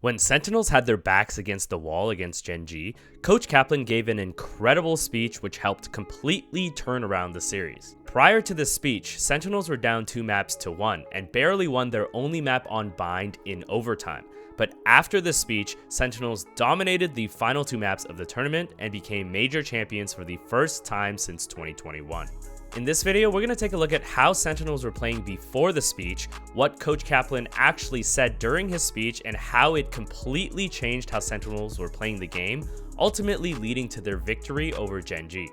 When Sentinels had their backs against the wall against GEN.G, Coach Kaplan gave an incredible speech which helped completely turn around the series. Prior to this speech, Sentinels were down 2 maps to 1 and barely won their only map on bind in overtime. But after this speech, Sentinels dominated the final 2 maps of the tournament and became major champions for the first time since 2021. In this video, we're going to take a look at how Sentinels were playing before the speech, what Coach Kaplan actually said during his speech, and how it completely changed how Sentinels were playing the game, ultimately leading to their victory over GEN.G.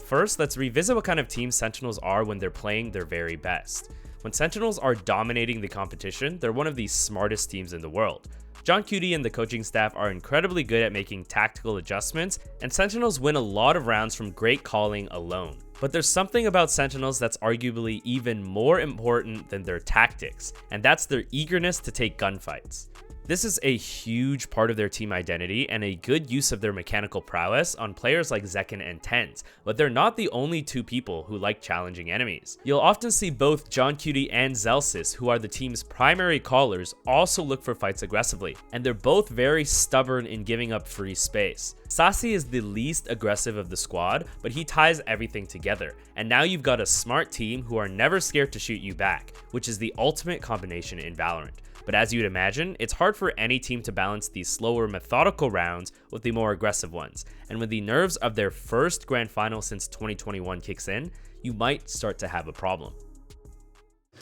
First, let's revisit what kind of team Sentinels are when they're playing their very best. When Sentinels are dominating the competition, they're one of the smartest teams in the world. G.E.N.G and the coaching staff are incredibly good at making tactical adjustments, and Sentinels win a lot of rounds from great calling alone. But there's something about Sentinels that's arguably even more important than their tactics, and that's their eagerness to take gunfights. This is a huge part of their team identity and a good use of their mechanical prowess on players like Zekken and TenZ, but they're not the only 2 people who like challenging enemies. You'll often see both G.E.N.G and Zelsis, who are the team's primary callers, also look for fights aggressively, and they're both very stubborn in giving up free space. Sassy is the least aggressive of the squad, but he ties everything together, and now you've got a smart team who are never scared to shoot you back, which is the ultimate combination in Valorant. But as you'd imagine, it's hard for any team to balance these slower, methodical rounds with the more aggressive ones, and when the nerves of their first grand final since 2021 kicks in, you might start to have a problem.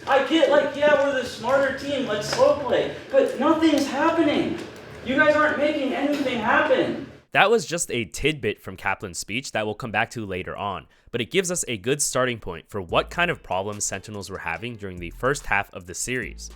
I get yeah, we're the smarter team, let's slow play, but nothing's happening. You guys aren't making anything happen. That was just a tidbit from Kaplan's speech that we'll come back to later on, but it gives us a good starting point for what kind of problems Sentinels were having during the first half of the series.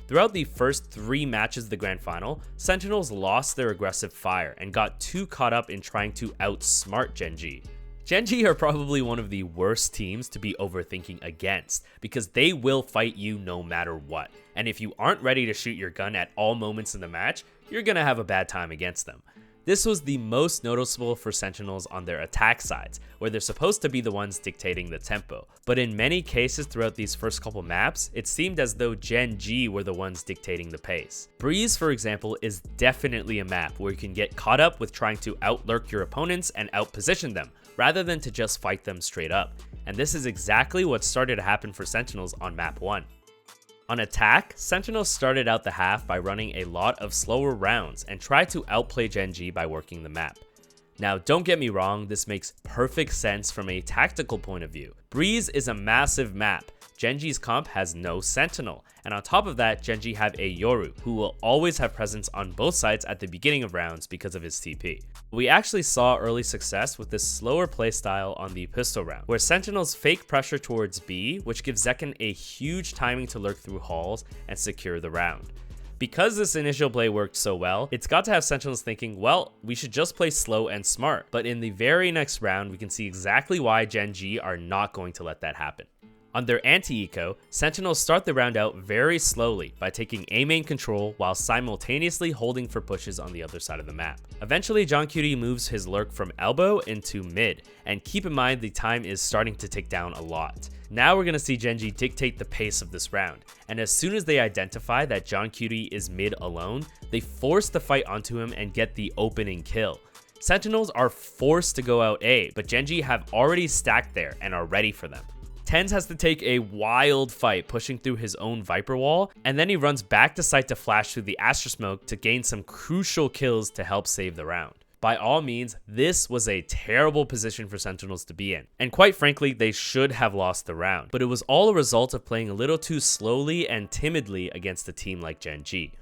Throughout the first 3 matches of the grand final, Sentinels lost their aggressive fire and got too caught up in trying to outsmart GEN.G. GEN.G are probably one of the worst teams to be overthinking against, because they will fight you no matter what, and if you aren't ready to shoot your gun at all moments in the match, you're gonna have a bad time against them. This was the most noticeable for Sentinels on their attack sides, where they're supposed to be the ones dictating the tempo. But in many cases throughout these first couple maps, it seemed as though GEN.G were the ones dictating the pace. Breeze, for example, is definitely a map where you can get caught up with trying to out-lurk your opponents and out-position them, rather than to just fight them straight up. And this is exactly what started to happen for Sentinels on map 1. On attack, Sentinels started out the half by running a lot of slower rounds and tried to outplay GEN.G by working the map. Now don't get me wrong, this makes perfect sense from a tactical point of view. Breeze is a massive map. GEN.G's comp has no Sentinel, and on top of that, GEN.G have a Yoru, who will always have presence on both sides at the beginning of rounds because of his TP. We actually saw early success with this slower playstyle on the pistol round, where Sentinels fake pressure towards B, which gives Zekken a huge timing to lurk through halls and secure the round. Because this initial play worked so well, it's got to have Sentinels thinking, well, we should just play slow and smart, but in the very next round, we can see exactly why GEN.G are not going to let that happen. On their anti-eco, Sentinels start the round out very slowly by taking A main control while simultaneously holding for pushes on the other side of the map. Eventually, G.E.N.G moves his lurk from elbow into mid, and keep in mind the time is starting to tick down a lot. Now we're going to see GEN.G dictate the pace of this round, and as soon as they identify that G.E.N.G is mid alone, they force the fight onto him and get the opening kill. Sentinels are forced to go out A, but GEN.G have already stacked there and are ready for them. TenZ has to take a wild fight pushing through his own Viper wall, and then he runs back to site to flash through the Astra smoke to gain some crucial kills to help save the round. By all means, this was a terrible position for Sentinels to be in, and quite frankly, they should have lost the round, but it was all a result of playing a little too slowly and timidly against a team like GEN.G.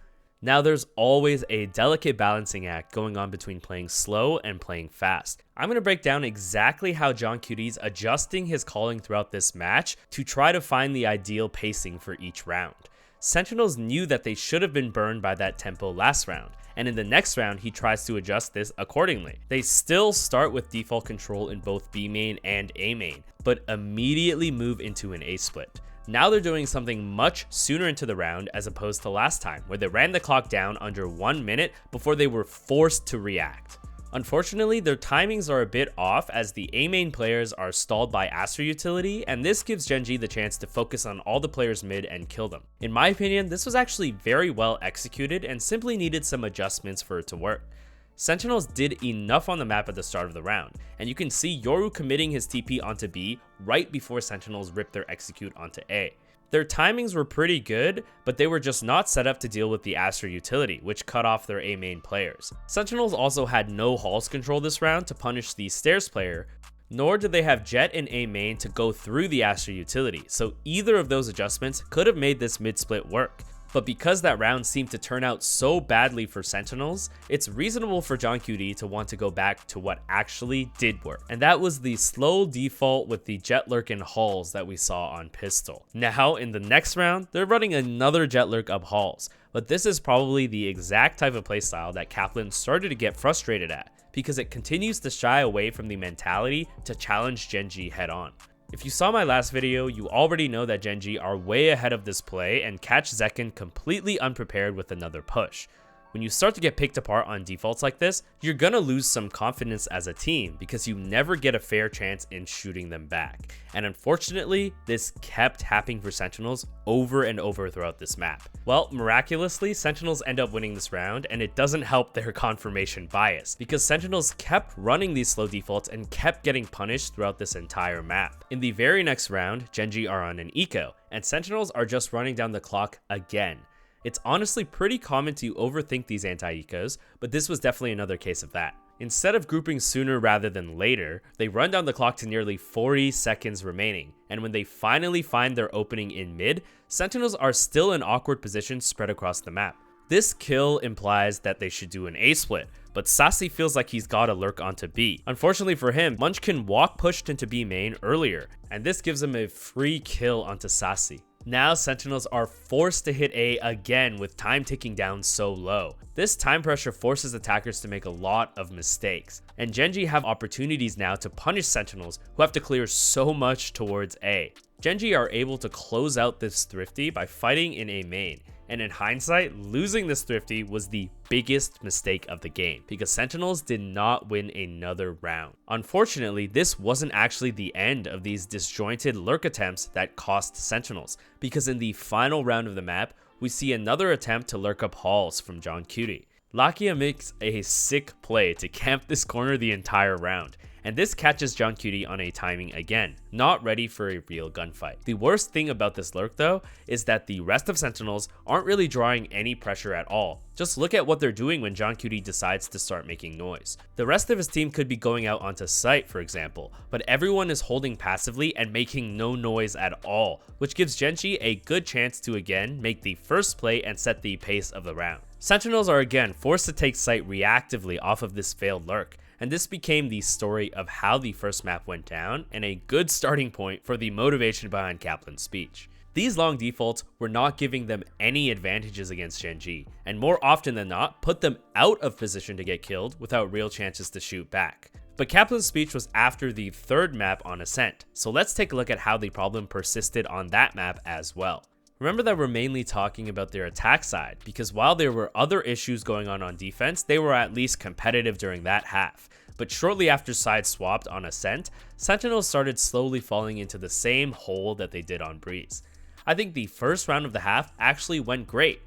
Now there's always a delicate balancing act going on between playing slow and playing fast. I'm going to break down exactly how G.E.N.G.'s adjusting his calling throughout this match to try to find the ideal pacing for each round. Sentinels knew that they should have been burned by that tempo last round, and in the next round he tries to adjust this accordingly. They still start with default control in both B main and A main, but immediately move into an A split. Now they're doing something much sooner into the round as opposed to last time, where they ran the clock down under 1 minute before they were forced to react. Unfortunately, their timings are a bit off as the A main players are stalled by Astra utility, and this gives Gen.G the chance to focus on all the players mid and kill them. In my opinion, this was actually very well executed and simply needed some adjustments for it to work. Sentinels did enough on the map at the start of the round, and you can see Yoru committing his TP onto B right before Sentinels ripped their execute onto A. Their timings were pretty good, but they were just not set up to deal with the Astra utility, which cut off their A main players. Sentinels also had no halls control this round to punish the stairs player, nor did they have Jet in A main to go through the Astra utility, so either of those adjustments could have made this mid split work. But because that round seemed to turn out so badly for Sentinels, it's reasonable for John.QD to want to go back to what actually did work. And that was the slow default with the Jet Lurk and Halls that we saw on Pistol. Now in the next round, they're running another Jet Lurk up Halls, but this is probably the exact type of playstyle that Kaplan started to get frustrated at, because it continues to shy away from the mentality to challenge Gen.G head on. If you saw my last video, you already know that Gen.G are way ahead of this play and catch Zekken completely unprepared with another push. When you start to get picked apart on defaults like this, you're gonna lose some confidence as a team because you never get a fair chance in shooting them back. And unfortunately, this kept happening for Sentinels over and over throughout this map. Well, miraculously, Sentinels end up winning this round, and it doesn't help their confirmation bias because Sentinels kept running these slow defaults and kept getting punished throughout this entire map. In the very next round, Gen.G are on an eco, and Sentinels are just running down the clock again. It's honestly pretty common to overthink these anti-ecos, but this was definitely another case of that. Instead of grouping sooner rather than later, they run down the clock to nearly 40 seconds remaining, and when they finally find their opening in mid, Sentinels are still in awkward positions spread across the map. This kill implies that they should do an A split, but Sassy feels like he's got a lurk onto B. Unfortunately for him, Munchkin walk pushed into B main earlier, and this gives him a free kill onto Sassy. Now Sentinels are forced to hit A again with time ticking down so low. This time pressure forces attackers to make a lot of mistakes, and Gen.G have opportunities now to punish Sentinels who have to clear so much towards A. Gen.G are able to close out this Thrifty by fighting in A main, and in hindsight, losing this Thrifty was the biggest mistake of the game because Sentinels did not win another round. Unfortunately, this wasn't actually the end of these disjointed lurk attempts that cost Sentinels, because in the final round of the map, we see another attempt to lurk up Halls from John.QD. Lakia makes a sick play to camp this corner the entire round, and this catches John.QD on a timing again, not ready for a real gunfight. The worst thing about this lurk though, is that the rest of Sentinels aren't really drawing any pressure at all. Just look at what they're doing when John.QD decides to start making noise. The rest of his team could be going out onto site, for example, but everyone is holding passively and making no noise at all, which gives Gen.G a good chance to again make the first play and set the pace of the round. Sentinels are again forced to take site reactively off of this failed lurk, and this became the story of how the first map went down and a good starting point for the motivation behind Kaplan's speech. These long defaults were not giving them any advantages against Gen.G, and more often than not put them out of position to get killed without real chances to shoot back. But Kaplan's speech was after the third map on Ascent, so let's take a look at how the problem persisted on that map as well. Remember that we're mainly talking about their attack side, because while there were other issues going on defense, they were at least competitive during that half. But shortly after sides swapped on Ascent, Sentinels started slowly falling into the same hole that they did on Breeze. I think the first round of the half actually went great.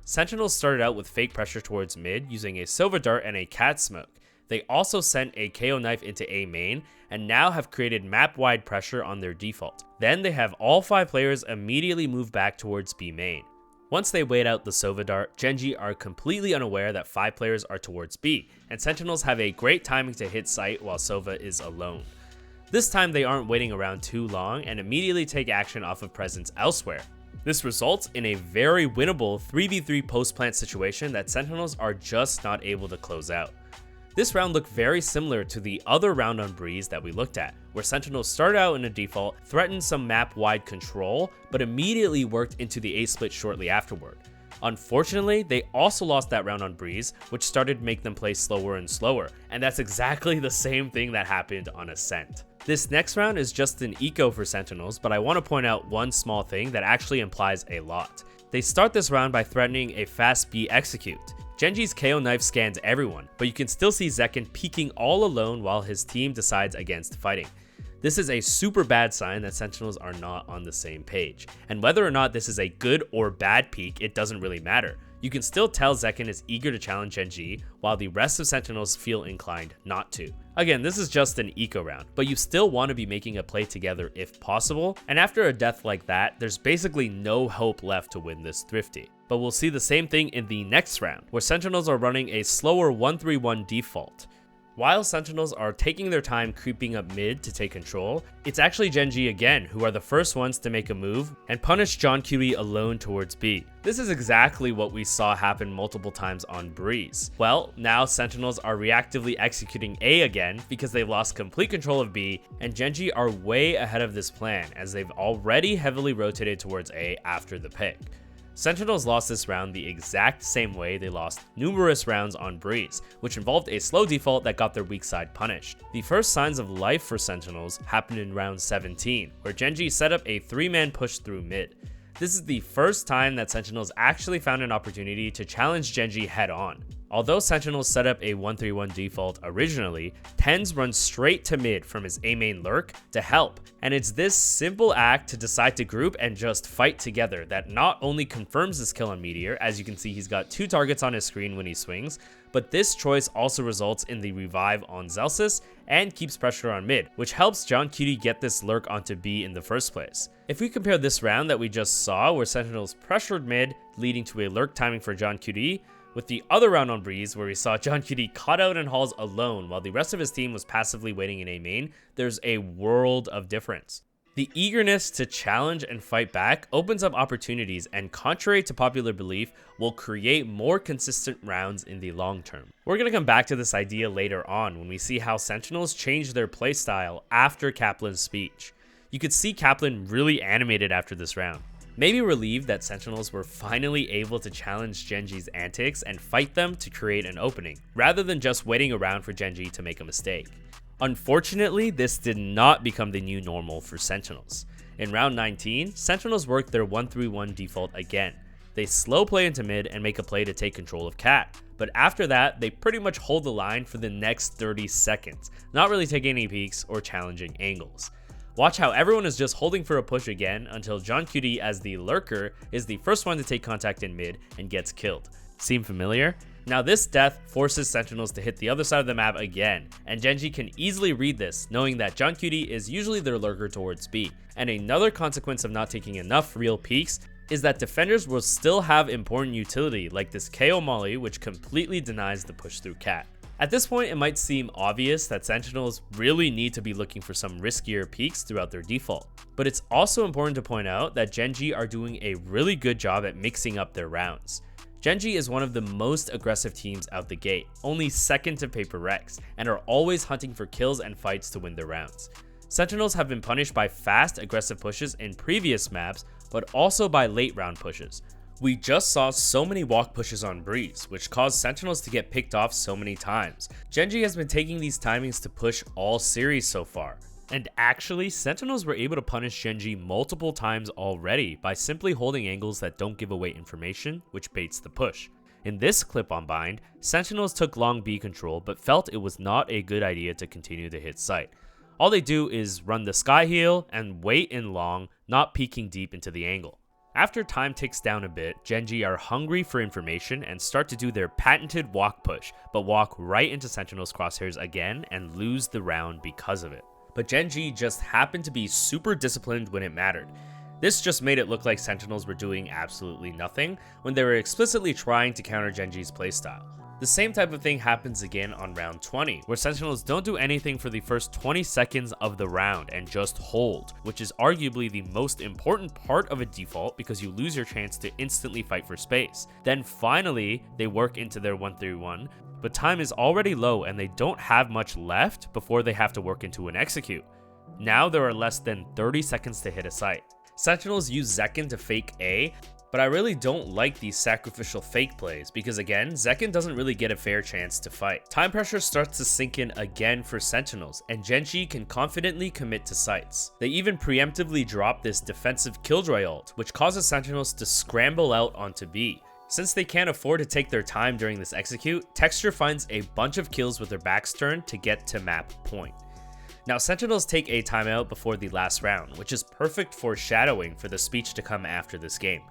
Sentinels started out with fake pressure towards mid using a Silver Dart and a Cat Smoke. They also sent a KO knife into A main and now have created map-wide pressure on their default. Then they have all 5 players immediately move back towards B main. Once they wait out the Sova Dart, Gen.G are completely unaware that 5 players are towards B, and Sentinels have a great timing to hit site while Sova is alone. This time they aren't waiting around too long and immediately take action off of presence elsewhere. This results in a very winnable 3v3 post-plant situation that Sentinels are just not able to close out. This round looked very similar to the other round on Breeze that we looked at, where Sentinels started out in a default, threatened some map-wide control, but immediately worked into the A-split shortly afterward. Unfortunately, they also lost that round on Breeze, which started to make them play slower and slower, and that's exactly the same thing that happened on Ascent. This next round is just an eco for Sentinels, but I want to point out one small thing that actually implies a lot. They start this round by threatening a fast B execute. Gen.G's KO knife scans everyone, but you can still see Zekken peeking all alone while his team decides against fighting. This is a super bad sign that Sentinels are not on the same page, and whether or not this is a good or bad peek, it doesn't really matter. You can still tell Zekken is eager to challenge Gen.G, while the rest of Sentinels feel inclined not to. Again, this is just an eco round, but you still want to be making a play together if possible, and after a death like that, there's basically no hope left to win this thrifty. But we'll see the same thing in the next round, where Sentinels are running a slower 1-3-1 default. While Sentinels are taking their time creeping up mid to take control, it's actually Gen.G again who are the first ones to make a move and punish John Cutie alone towards B. This is exactly what we saw happen multiple times on Breeze. Well, now Sentinels are reactively executing A again because they've lost complete control of B, and Gen.G are way ahead of this plan as they've already heavily rotated towards A after the pick. Sentinels lost this round the exact same way they lost numerous rounds on Breeze, which involved a slow default that got their weak side punished. The first signs of life for Sentinels happened in round 17, where Gen.G set up a 3-man push through mid. This is the first time that Sentinels actually found an opportunity to challenge Gen.G head on. Although Sentinels set up a 1-3-1 default originally, Tens runs straight to mid from his A main lurk to help, and it's this simple act to decide to group and just fight together that not only confirms his kill on Meteor, as you can see he's got 2 targets on his screen when he swings, but this choice also results in the revive on Zelsis and keeps pressure on mid, which helps John Cutie get this lurk onto B in the first place. If we compare this round that we just saw where Sentinels pressured mid, leading to a lurk timing for John Cutie, with the other round on Breeze where we saw John Cutie caught out in halls alone while the rest of his team was passively waiting in A main, there's a world of difference. The eagerness to challenge and fight back opens up opportunities and, contrary to popular belief, will create more consistent rounds in the long term. We're going to come back to this idea later on when we see how Sentinels changed their playstyle after Kaplan's speech. You could see Kaplan really animated after this round. Maybe relieved that Sentinels were finally able to challenge Gen.G's antics and fight them to create an opening, rather than just waiting around for Gen.G to make a mistake. Unfortunately, this did not become the new normal for Sentinels. In round 19, Sentinels worked their 1-3-1 default again. They slow play into mid and make a play to take control of Cat, but after that, they pretty much hold the line for the next 30 seconds, not really taking any peeks or challenging angles. Watch how everyone is just holding for a push again until John Cutie, as the lurker, is the first one to take contact in mid and gets killed. Seem familiar? Now this death forces Sentinels to hit the other side of the map again, and Gen.G can easily read this, knowing that John Cutie is usually their lurker towards B. And another consequence of not taking enough real peeks is that defenders will still have important utility like this KO molly, which completely denies the push through Cat. At this point, it might seem obvious that Sentinels really need to be looking for some riskier peeks throughout their default, but it's also important to point out that Gen.G are doing a really good job at mixing up their rounds. Gen.G is one of the most aggressive teams out the gate, only second to Paper Rex, and are always hunting for kills and fights to win their rounds. Sentinels have been punished by fast, aggressive pushes in previous maps, but also by late round pushes. We just saw so many walk pushes on Breeze, which caused Sentinels to get picked off so many times. Gen.G has been taking these timings to push all series so far. And actually, Sentinels were able to punish Gen.G multiple times already by simply holding angles that don't give away information, which baits the push. In this clip on Bind, Sentinels took long B control but felt it was not a good idea to continue to hit site. All they do is run the sky heal and wait in long, not peeking deep into the angle. After time ticks down a bit, Gen.G are hungry for information and start to do their patented walk push, but walk right into Sentinels' crosshairs again and lose the round because of it. But Gen.G just happened to be super disciplined when it mattered. This just made it look like Sentinels were doing absolutely nothing when they were explicitly trying to counter Gen.G's playstyle. The same type of thing happens again on round 20, where Sentinels don't do anything for the first 20 seconds of the round and just hold, which is arguably the most important part of a default because you lose your chance to instantly fight for space. Then finally, they work into their 1-3-1, but time is already low and they don't have much left before they have to work into an execute. Now there are less than 30 seconds to hit a site. Sentinels use Zekken to fake A, but I really don't like these sacrificial fake plays because again, Zekken doesn't really get a fair chance to fight. Time pressure starts to sink in again for Sentinels, and Gen.G can confidently commit to sites. They even preemptively drop this defensive Killjoy ult, which causes Sentinels to scramble out onto B. Since they can't afford to take their time during this execute, Texture finds a bunch of kills with their backs turned to get to map point. Now Sentinels take a timeout before the last round, which is perfect foreshadowing for the speech to come after this game.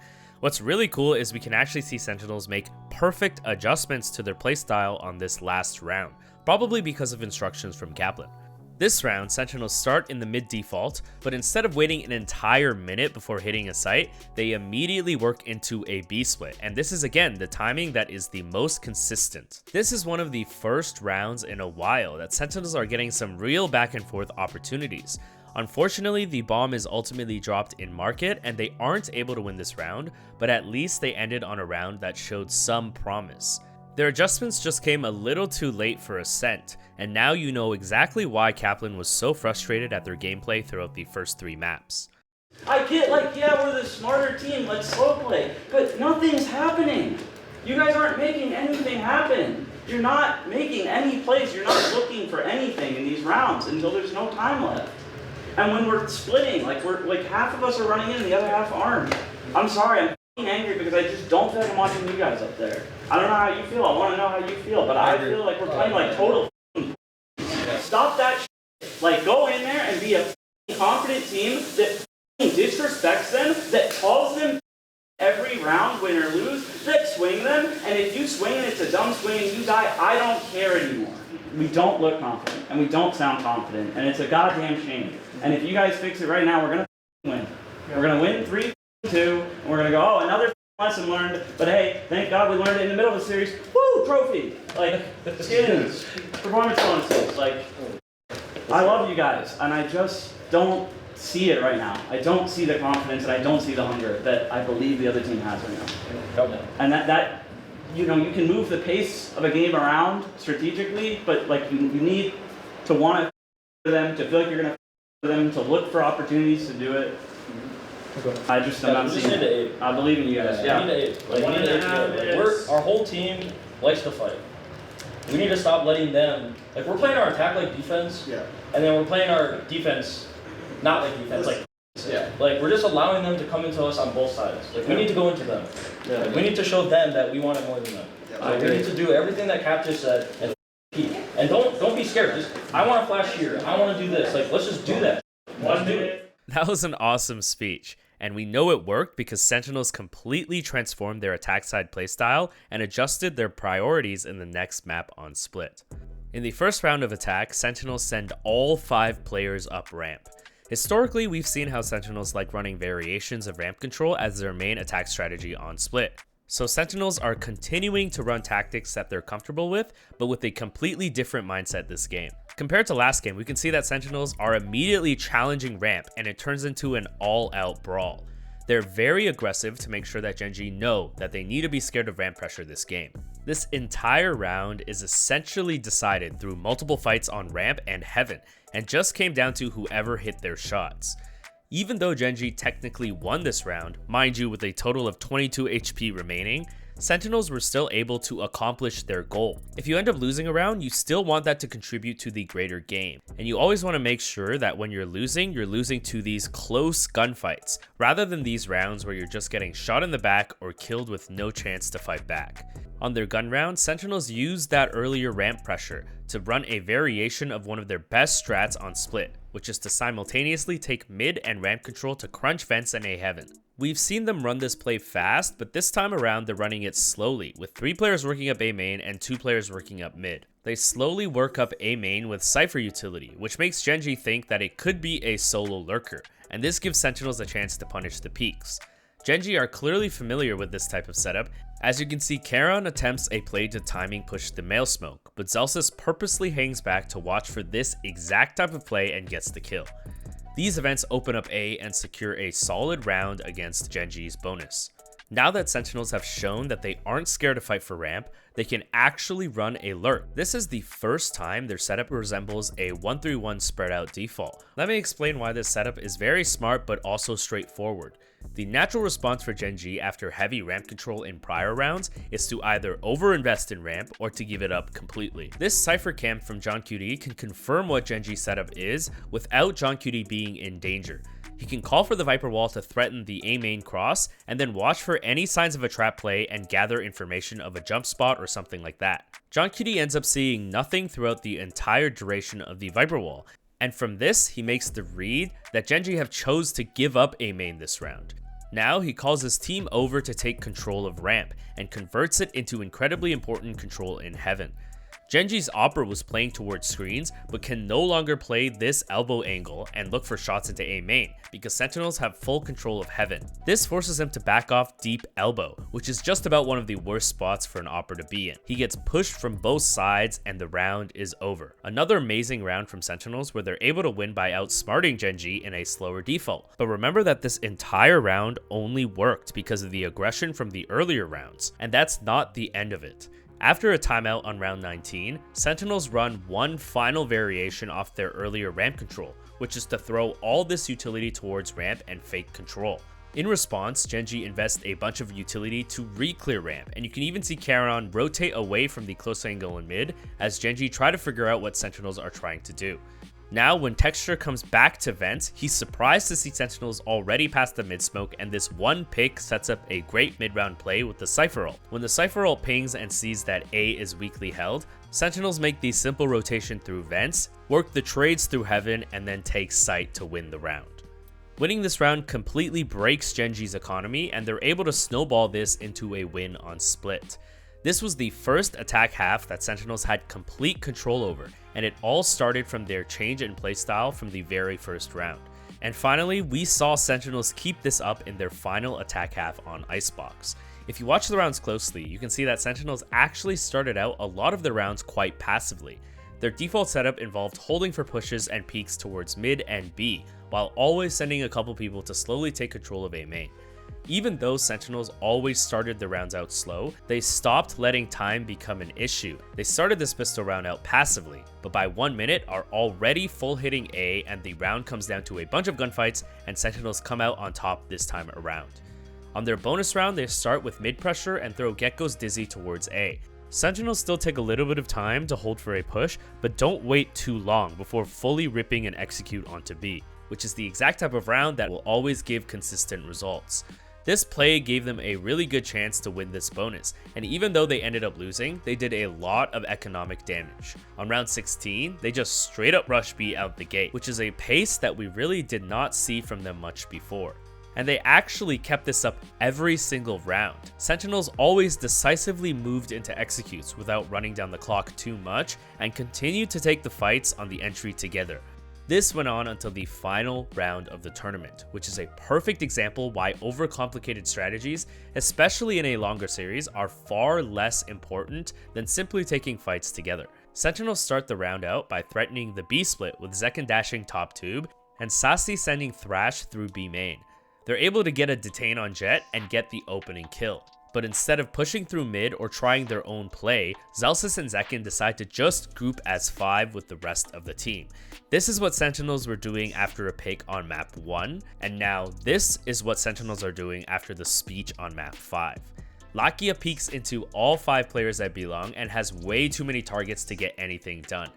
What's really cool is we can actually see Sentinels make perfect adjustments to their playstyle on this last round, probably because of instructions from Kaplan. This round, Sentinels start in the mid default, but instead of waiting an entire minute before hitting a site, they immediately work into a B split, and this is again the timing that is the most consistent. This is one of the first rounds in a while that Sentinels are getting some real back and forth opportunities. Unfortunately, the bomb is ultimately dropped in market and they aren't able to win this round, but at least they ended on a round that showed some promise. Their adjustments just came a little too late for Ascent, and now you know exactly why Kaplan was so frustrated at their gameplay throughout the first 3 maps. I get yeah, we're the smarter team, let's slow play, but nothing's happening. You guys aren't making anything happen. You're not making any plays, you're not looking for anything in these rounds until there's no time left. And when we're splitting, we're half of us are running in and the other half aren't. I'm sorry, I'm angry because I just don't feel like I'm watching you guys up there. I don't know how you feel, I want to know how you feel, but I feel like we're playing total Stop that shit. Go in there and be a confident team that disrespects them, that calls them every round, win or lose, that swing them, and if you swing and it's a dumb swing and you die, I don't care anymore. We don't look confident, and we don't sound confident, and it's a goddamn shame. And if you guys fix it right now, we're gonna win. We're gonna win 3-2, and we're gonna go, oh, another lesson learned, but hey, thank God we learned it in the middle of the series. Woo, trophy! Skins, performance bonuses, I love you guys, and I just don't see it right now. I don't see the confidence, and I don't see the hunger that I believe the other team has right now. And that you can move the pace of a game around strategically, but you need to want to them, to feel like you're gonna them, to look for opportunities to do it. I just am not seeing it. I believe in you guys. Yeah. We need to our whole team likes to fight. We need to stop letting them, we're playing our attack like defense, and then we're playing our defense not like defense, we're just allowing them to come into us on both sides. We need to go into them. We need to show them that we want it more than them. We need to do everything that Cap just said and peek. And don't be scared. I want to flash here. I want to do this. Let's just do that. Let's do it. That was an awesome speech, and we know it worked because Sentinels completely transformed their attack side playstyle and adjusted their priorities in the next map on Split. In the first round of attack, Sentinels send all 5 players up ramp. Historically, we've seen how Sentinels like running variations of ramp control as their main attack strategy on Split. So Sentinels are continuing to run tactics that they're comfortable with, but with a completely different mindset this game. Compared to last game, we can see that Sentinels are immediately challenging ramp, and it turns into an all-out brawl. They're very aggressive to make sure that Gen.G know that they need to be scared of ramp pressure this game. This entire round is essentially decided through multiple fights on ramp and heaven, and just came down to whoever hit their shots. Even though Gen.G technically won this round, mind you with a total of 22 HP remaining, Sentinels were still able to accomplish their goal. If you end up losing a round, you still want that to contribute to the greater game. And you always want to make sure that when you're losing to these close gunfights, rather than these rounds where you're just getting shot in the back or killed with no chance to fight back. On their gun round, Sentinels used that earlier ramp pressure to run a variation of one of their best strats on Split, which is to simultaneously take mid and ramp control to crunch vents and A heaven. We've seen them run this play fast, but this time around they're running it slowly, with 3 players working up A main and 2 players working up mid. They slowly work up A main with Cypher utility, which makes Gen.G think that it could be a solo lurker, and this gives Sentinels a chance to punish the peaks. Gen.G are clearly familiar with this type of setup. As you can see, Charon attempts a play to timing push the mail smoke, but Zelsis purposely hangs back to watch for this exact type of play and gets the kill. These events open up A and secure a solid round against Gen.G's bonus. Now that Sentinels have shown that they aren't scared to fight for ramp, they can actually run a lurk. This is the first time their setup resembles a 1-3-1 spread out default. Let me explain why this setup is very smart but also straightforward. The natural response for Gen.G after heavy ramp control in prior rounds is to either overinvest in ramp or to give it up completely. This Cypher camp from JEN.G can confirm what Gen.G setup is without JEN.G being in danger. He can call for the Viper Wall to threaten the A main cross, and then watch for any signs of a trap play and gather information of a jump spot or something like that. John Cutie ends up seeing nothing throughout the entire duration of the Viper Wall, and from this he makes the read that Gen.G have chose to give up A main this round. Now he calls his team over to take control of ramp, and converts it into incredibly important control in heaven. Gen.G's Opera was playing towards screens, but can no longer play this elbow angle and look for shots into A main, because Sentinels have full control of heaven. This forces him to back off deep elbow, which is just about one of the worst spots for an Opera to be in. He gets pushed from both sides and the round is over. Another amazing round from Sentinels where they're able to win by outsmarting Gen.G in a slower default. But remember that this entire round only worked because of the aggression from the earlier rounds, and that's not the end of it. After a timeout on round 19, Sentinels run one final variation off their earlier ramp control, which is to throw all this utility towards ramp and fake control. In response, Gen.G invests a bunch of utility to re-clear ramp, and you can even see Charon rotate away from the close angle in mid as Gen.G try to figure out what Sentinels are trying to do. Now, when Texture comes back to vent, he's surprised to see Sentinels already past the mid smoke, and this one pick sets up a great mid-round play with the Cypher ult. When the Cypher ult pings and sees that A is weakly held, Sentinels make the simple rotation through vents, work the trades through heaven, and then take sight to win the round. Winning this round completely breaks Gen.G's economy, and they're able to snowball this into a win on Split. This was the first attack half that Sentinels had complete control over, and it all started from their change in playstyle from the very first round. And finally, we saw Sentinels keep this up in their final attack half on Icebox. If you watch the rounds closely, you can see that Sentinels actually started out a lot of the rounds quite passively. Their default setup involved holding for pushes and peeks towards mid and B, while always sending a couple people to slowly take control of A main. Even though Sentinels always started the rounds out slow, they stopped letting time become an issue. They started this pistol round out passively, but by 1 minute are already full hitting A, and the round comes down to a bunch of gunfights and Sentinels come out on top this time around. On their bonus round, they start with mid pressure and throw Gecko's Dizzy towards A. Sentinels still take a little bit of time to hold for a push, but don't wait too long before fully ripping and execute onto B, which is the exact type of round that will always give consistent results. This play gave them a really good chance to win this bonus, and even though they ended up losing, they did a lot of economic damage. On round 16, they just straight up rushed B out the gate, which is a pace that we really did not see from them much before. And they actually kept this up every single round. Sentinels always decisively moved into executes without running down the clock too much, and continued to take the fights on the entry together. This went on until the final round of the tournament, which is a perfect example why overcomplicated strategies, especially in a longer series, are far less important than simply taking fights together. Sentinels start the round out by threatening the B split with Zekken dashing top tube and Sassy sending Thrash through B main. They're able to get a detain on Jet and get the opening kill. But instead of pushing through mid or trying their own play, Zelsis and Zekken decide to just group as 5 with the rest of the team. This is what Sentinels were doing after a pick on map 1, and now this is what Sentinels are doing after the speech on map 5. Lakia peeks into all 5 players that belong and has way too many targets to get anything done.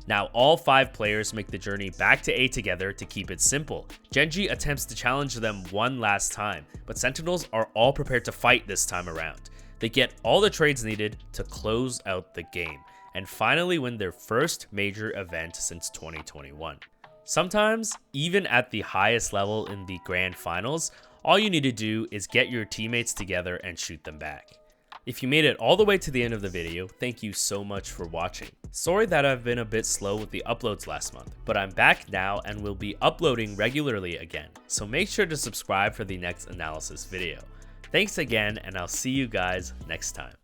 Now all 5 players make the journey back to A together to keep it simple. Gen.G attempts to challenge them one last time, but Sentinels are all prepared to fight this time around. They get all the trades needed to close out the game, and finally win their first major event since 2021. Sometimes, even at the highest level in the grand finals, all you need to do is get your teammates together and shoot them back. If you made it all the way to the end of the video, thank you so much for watching. Sorry that I've been a bit slow with the uploads last month, but I'm back now and will be uploading regularly again, so make sure to subscribe for the next analysis video. Thanks again, and I'll see you guys next time.